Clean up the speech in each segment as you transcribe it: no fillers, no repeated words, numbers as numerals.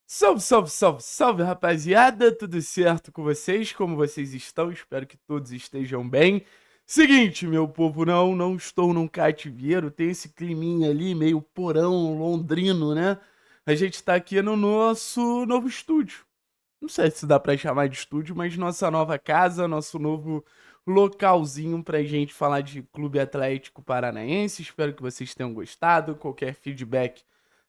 Salve, salve, salve, salve, rapaziada! Tudo certo com vocês? Como vocês estão? Espero que todos estejam bem. Seguinte, meu povo, não estou num cativeiro, tem esse climinha ali, meio porão londrino, né? A gente tá aqui no nosso novo estúdio. Não sei se dá pra chamar de estúdio, mas nossa nova casa, nosso novo localzinho pra gente falar de Clube Atlético Paranaense. Espero que vocês tenham gostado. Qualquer feedback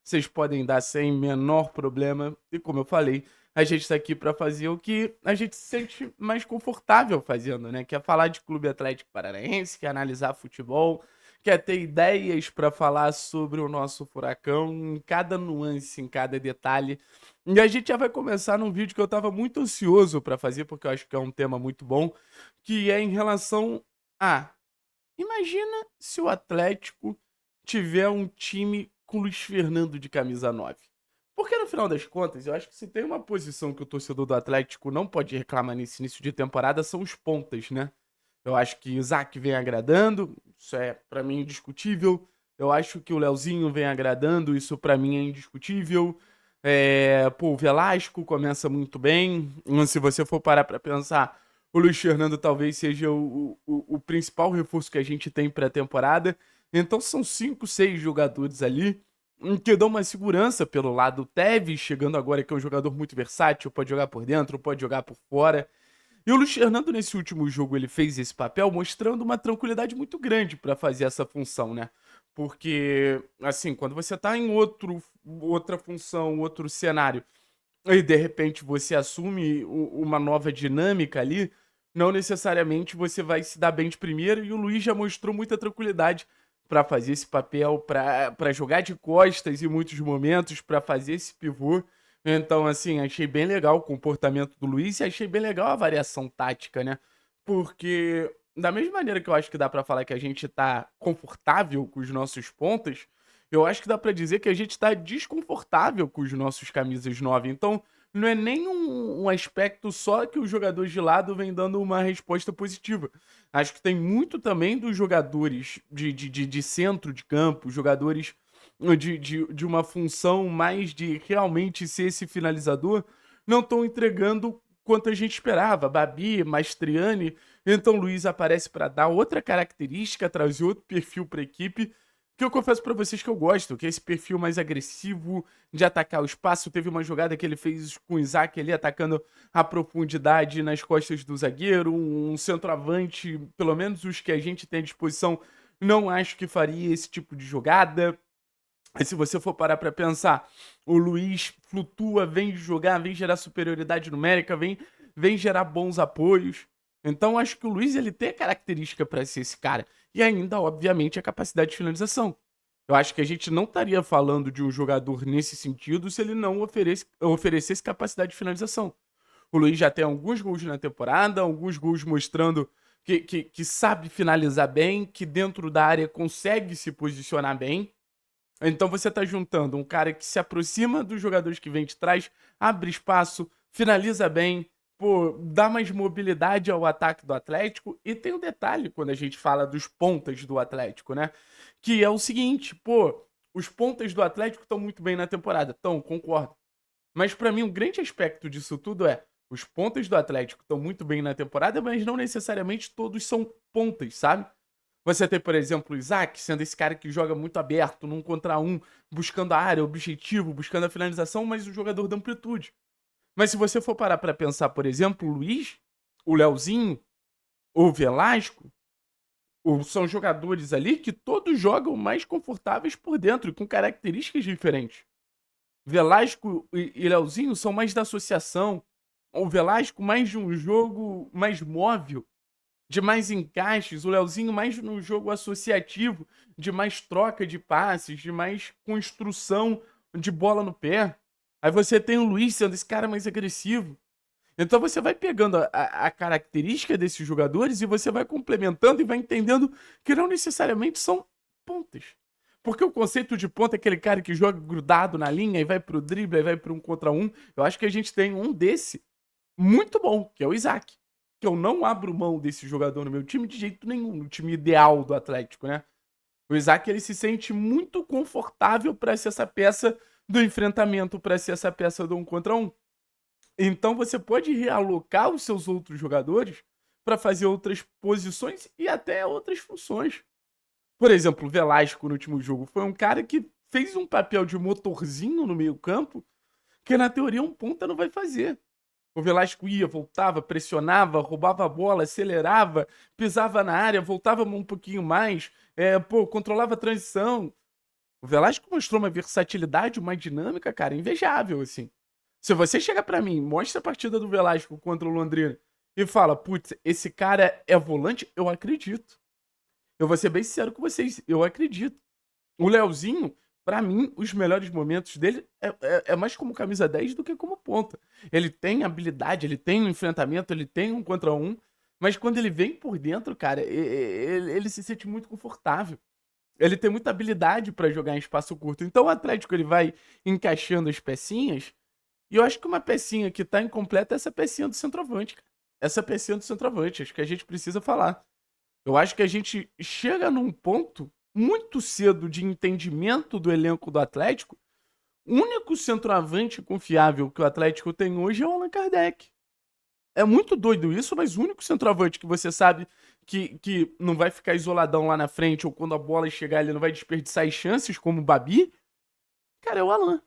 vocês podem dar sem menor problema. E como eu falei, a gente tá aqui pra fazer o que a gente se sente mais confortável fazendo, né? Que é falar de Clube Atlético Paranaense, que é analisar futebol, quer ter ideias pra falar sobre o nosso furacão, em cada nuance, em cada detalhe. E a gente já vai começar num vídeo que eu tava muito ansioso pra fazer, porque eu acho que é um tema muito bom, que é em relação a... Imagina se o Atlético tiver um time com Luiz Fernando de camisa 9. Porque no final das contas, eu acho que se tem uma posição que o torcedor do Atlético não pode reclamar nesse início de temporada, são os pontas, né? Eu acho que o Isaac vem agradando, isso é pra mim indiscutível. Eu acho que o Leozinho vem agradando, isso pra mim é indiscutível. Pô, o Velasco começa muito bem. Se você for parar pra pensar, o Luiz Fernando talvez seja o principal reforço que a gente tem pré-temporada. Então são 5, 6 jogadores ali que dão uma segurança pelo lado. O Tevez chegando agora, que é um jogador muito versátil, pode jogar por dentro, pode jogar por fora. E o Luiz Fernando, nesse último jogo, ele fez esse papel mostrando uma tranquilidade muito grande para fazer essa função, né? Porque, assim, quando você tá em outra função, outro cenário, e de repente você assume uma nova dinâmica ali, não necessariamente você vai se dar bem de primeira, e o Luiz já mostrou muita tranquilidade para fazer esse papel, para jogar de costas em muitos momentos, para fazer esse pivô. Então, assim, achei bem legal o comportamento do Luiz e achei bem legal a variação tática, né? Porque da mesma maneira que eu acho que dá para falar que a gente tá confortável com os nossos pontas, eu acho que dá pra dizer que a gente tá desconfortável com os nossos camisas 9. Então, não é nem um aspecto só que os jogadores de lado vêm dando uma resposta positiva. Acho que tem muito também dos jogadores de centro de campo, jogadores de uma função mais de realmente ser esse finalizador, não estão entregando quanto a gente esperava. Babi, Mastriani, então Luiz aparece para dar outra característica, trazer outro perfil para a equipe que eu confesso pra vocês que eu gosto, que é esse perfil mais agressivo de atacar o espaço. Teve uma jogada que ele fez com o Isaac ali, atacando a profundidade nas costas do zagueiro, um centroavante, pelo menos os que a gente tem à disposição, não acho que faria esse tipo de jogada. Mas se você for parar pra pensar, o Luiz flutua, vem jogar, vem gerar superioridade numérica, vem gerar bons apoios. Então acho que o Luiz ele tem a característica pra ser esse cara. E ainda, obviamente, a capacidade de finalização. Eu acho que a gente não estaria falando de um jogador nesse sentido se ele não oferecesse capacidade de finalização. O Luiz já tem alguns gols na temporada, alguns gols mostrando que sabe finalizar bem, que dentro da área consegue se posicionar bem. Então você tá juntando um cara que se aproxima dos jogadores que vem de trás, abre espaço, finaliza bem, pô, dá mais mobilidade ao ataque do Atlético. E tem um detalhe quando a gente fala dos pontas do Atlético, né? Que é o seguinte, pô, os pontas do Atlético estão muito bem na temporada. Então, concordo. Mas pra mim, um grande aspecto disso tudo é os pontas do Atlético estão muito bem na temporada, mas não necessariamente todos são pontas, sabe? Você tem, por exemplo, o Isaac, sendo esse cara que joga muito aberto, num contra um, buscando a área, objetivo, buscando a finalização, mas o jogador da amplitude. Mas se você for parar pra pensar, por exemplo, o Luiz, o Leozinho, o Velasco, são jogadores ali que todos jogam mais confortáveis por dentro e com características diferentes. Velasco e Leozinho são mais da associação. O Velasco mais de um jogo mais móvel, de mais encaixes. O Leozinho mais no jogo associativo, de mais troca de passes, de mais construção de bola no pé. Aí você tem o Luiz sendo esse cara mais agressivo. Então você vai pegando a característica desses jogadores e você vai complementando e vai entendendo que não necessariamente são pontas. Porque o conceito de ponta é aquele cara que joga grudado na linha e vai pro drible, e vai pro um contra um. Eu acho que a gente tem um desse muito bom, que é o Isaac. Que eu não abro mão desse jogador no meu time de jeito nenhum, no time ideal do Atlético, né? O Isaac ele se sente muito confortável para ser essa peça do enfrentamento para ser essa peça do 1 contra 1. Então você pode realocar os seus outros jogadores para fazer outras posições e até outras funções. Por exemplo, o Velasco no último jogo foi um cara que fez um papel de motorzinho no meio-campo que na teoria um ponta não vai fazer. O Velasco ia, voltava, pressionava, roubava a bola, acelerava, pisava na área, voltava um pouquinho mais, controlava a transição. O Velasco mostrou uma versatilidade, uma dinâmica, cara, invejável, assim. Se você chega pra mim, mostra a partida do Velasco contra o Londrina e fala, putz, esse cara é volante, eu acredito. Eu vou ser bem sincero com vocês, eu acredito. O Leozinho, pra mim, os melhores momentos dele é mais como camisa 10 do que como ponta. Ele tem habilidade, ele tem um enfrentamento, ele tem um contra um, mas quando ele vem por dentro, cara, ele se sente muito confortável. Ele tem muita habilidade pra jogar em espaço curto. Então o Atlético ele vai encaixando as pecinhas, e eu acho que uma pecinha que tá incompleta é essa pecinha do centroavante, cara. Essa pecinha do centroavante, acho que a gente precisa falar. Eu acho que a gente chega num ponto muito cedo de entendimento do elenco do Atlético. O único centroavante confiável que o Atlético tem hoje é o Allan Kardec. É muito doido isso, mas o único centroavante que você sabe que não vai ficar isoladão lá na frente, ou quando a bola chegar ele não vai desperdiçar as chances, como o Babi, cara, é o Allan.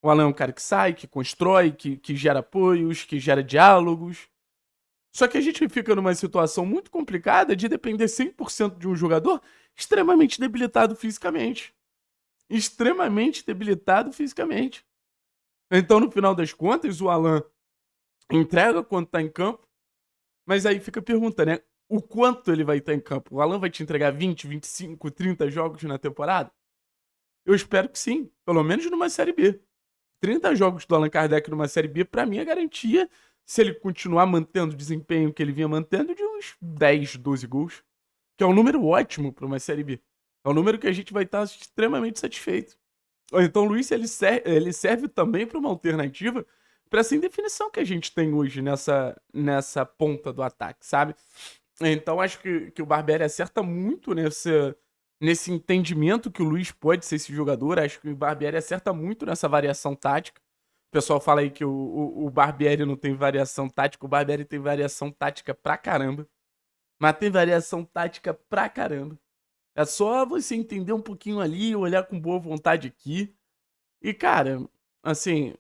O Allan é um cara que sai, que constrói, que gera apoios, que gera diálogos. Só que a gente fica numa situação muito complicada de depender 100% de um jogador extremamente debilitado fisicamente. Extremamente debilitado fisicamente. Então, no final das contas, o Allan entrega quando tá em campo, mas aí fica a pergunta, né? O quanto ele vai estar em campo? O Allan vai te entregar 20, 25, 30 jogos na temporada? Eu espero que sim, pelo menos numa Série B. 30 jogos do Allan Kardec numa Série B, pra mim, é garantia, se ele continuar mantendo o desempenho que ele vinha mantendo, de uns 10, 12 gols. Que é um número ótimo pra uma Série B. É um número que a gente vai estar extremamente satisfeito. Então o Luiz ele serve também para uma alternativa para essa indefinição que a gente tem hoje nessa ponta do ataque, sabe? Então acho que o Barbieri acerta muito nesse entendimento que o Luiz pode ser esse jogador. Acho que o Barbieri acerta muito nessa variação tática. O pessoal fala aí que o Barbieri não tem variação tática. O Barbieri tem variação tática pra caramba. Mas tem variação tática pra caramba. É só você entender um pouquinho ali, olhar com boa vontade aqui. E, cara, assim,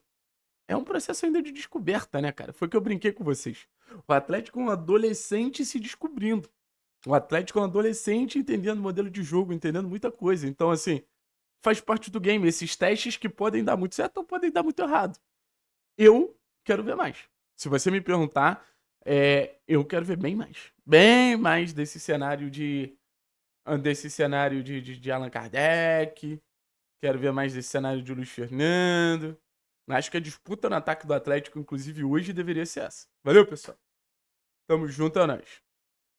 é um processo ainda de descoberta, né, cara? Foi o que eu brinquei com vocês. O Atlético é um adolescente se descobrindo. O Atlético é um adolescente entendendo modelo de jogo, entendendo muita coisa. Então, assim, faz parte do game. Esses testes que podem dar muito certo ou podem dar muito errado. Eu quero ver mais. Se você me perguntar, eu quero ver bem mais. Bem mais desse cenário de Allan Kardec. Quero ver mais desse cenário de Luiz Fernando. Acho que a disputa no ataque do Atlético, inclusive hoje, deveria ser essa. Valeu, pessoal. Tamo junto, é nóis.